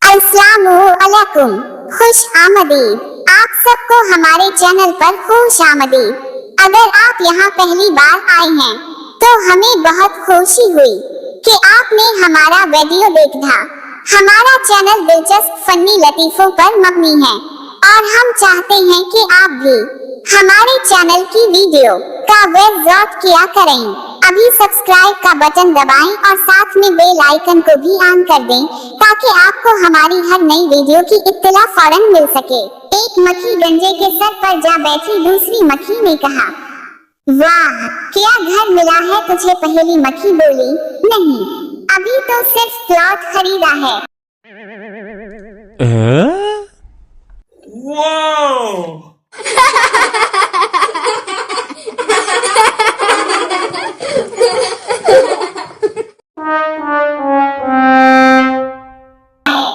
अस्सलामुअलैकुम, खुश आमदीद। आप सबको हमारे चैनल पर खुश आमदीद। अगर आप यहाँ पहली बार आए हैं तो हमें बहुत खुशी हुई कि आपने हमारा वीडियो देखा। हमारा चैनल दिलचस्प फनी लतीफों पर मबनी है और हम चाहते हैं कि आप भी हमारे चैनल की वीडियो का वज़ात किया करें। अभी सब्सक्राइब का बटन दबाएं और साथ में बेल आइकन को भी ऑन कर दें ताकि आपको हमारी हर नई वीडियो की इत्तला फौरन मिल सके। एक मक्खी गंजे के सर पर जा बैठी, दूसरी मक्खी ने कहा, वाह क्या घर मिला है तुझे। पहली मक्खी बोली, नहीं अभी तो सिर्फ प्लॉट खरीदा है।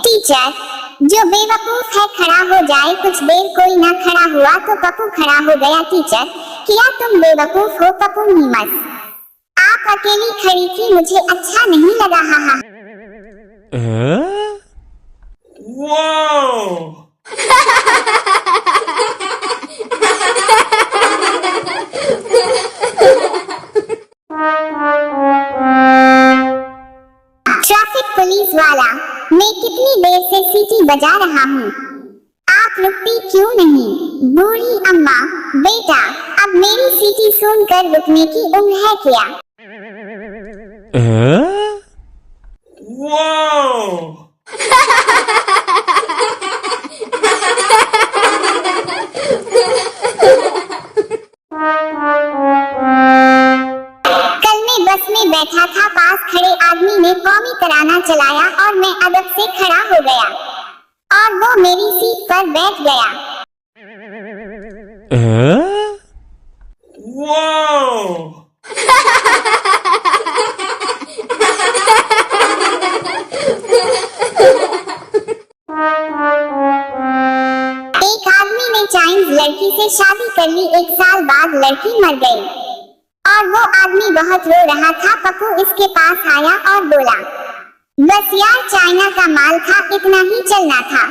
टीचर, जो बेवकूफ है खड़ा हो जाए। कुछ देर कोई ना खड़ा हुआ तो पप्पू खड़ा हो गया। टीचर, क्या तुम बेवकूफ हो? पप्पू नीमस, आप अकेली खड़ी थी, मुझे अच्छा नहीं लगा। हा ट्रैफिक पुलिस वाला, मैं कितनी देर से सीटी बजा रहा हूँ, आप रुकती क्यों नहीं? बूढ़ी अम्मा, बेटा अब मेरी सीटी सुनकर रुकने की उम्र है क्या? कल मैं बस में बैठा था, पास खड़े आदमी ने कौमी तराना चलाया और मैं अदब से खड़ा हो गया और वो मेरी सीट पर बैठ गया। एक आदमी ने चाइनीज लड़की से शादी कर ली। 1 साल बाद लड़की मर गई और वो आदमी बहुत रो रहा था। पप्पू इसके पास आया और बोला, बस यार चाइना का माल था, इतना ही चलना था।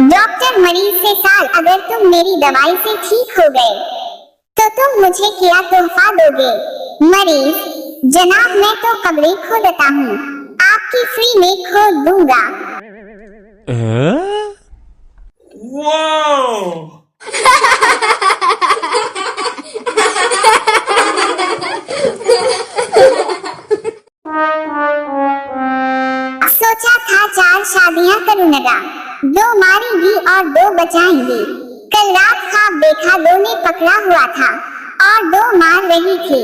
डॉक्टर मरीज से साल, अगर तुम मेरी दवाई से ठीक हो गए तो तुम मुझे क्या तोहफा दोगे? मरीज, जनाब मैं तो कब्रें खोदता हूँ, आपकी फ्री में खोद दूंगा। सोचा था 4 शादियां करूंगा, 2 मारेंगी और 2 बचाएंगी। कल रात ख्वाब देखा, 2 ने पकड़ा हुआ था और 2 मार रही थी।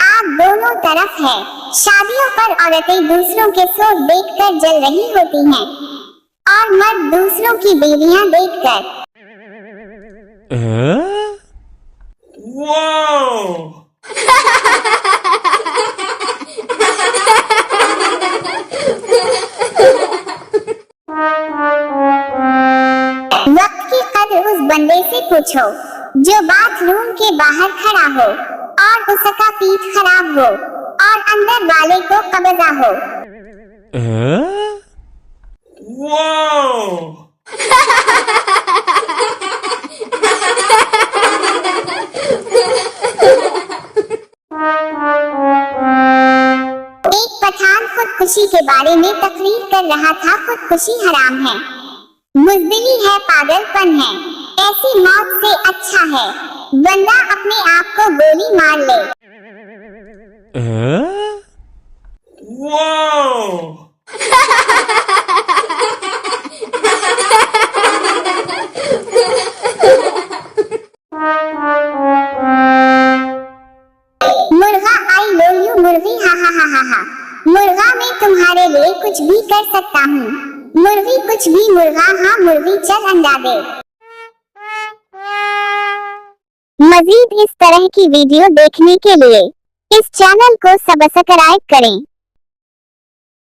आप दोनों तरफ है, शादियों पर औरतें दूसरों के शोक देखकर जल रही होती हैं और मर्द दूसरों की बीवियां देखकर। वक्त की कदर उस बंदे से पूछो जो बाथरूम के बाहर खड़ा हो और उसका पीठ खराब हो और अंदर वाले को कब्जा हो। एक पठान खुदकुशी के बारे में तकरीर कर रहा था। खुदकुशी हराम है, बुज़दिली है, पागलपन है, ऐसी मौत से अच्छा है बंदा अपने आप को गोली मार ले। मुर्गा आई लव यू मुर्गी, हा हा हा हा हा। मुर्गा मैं तुम्हारे लिए कुछ भी कर सकता हूँ। मुर्गी कुछ भी मुर्गा हाँ मुर्गी चल अंडा दे। मजीद इस तरह की वीडियो देखने के लिए इस चैनल को सब्सक्राइब करें।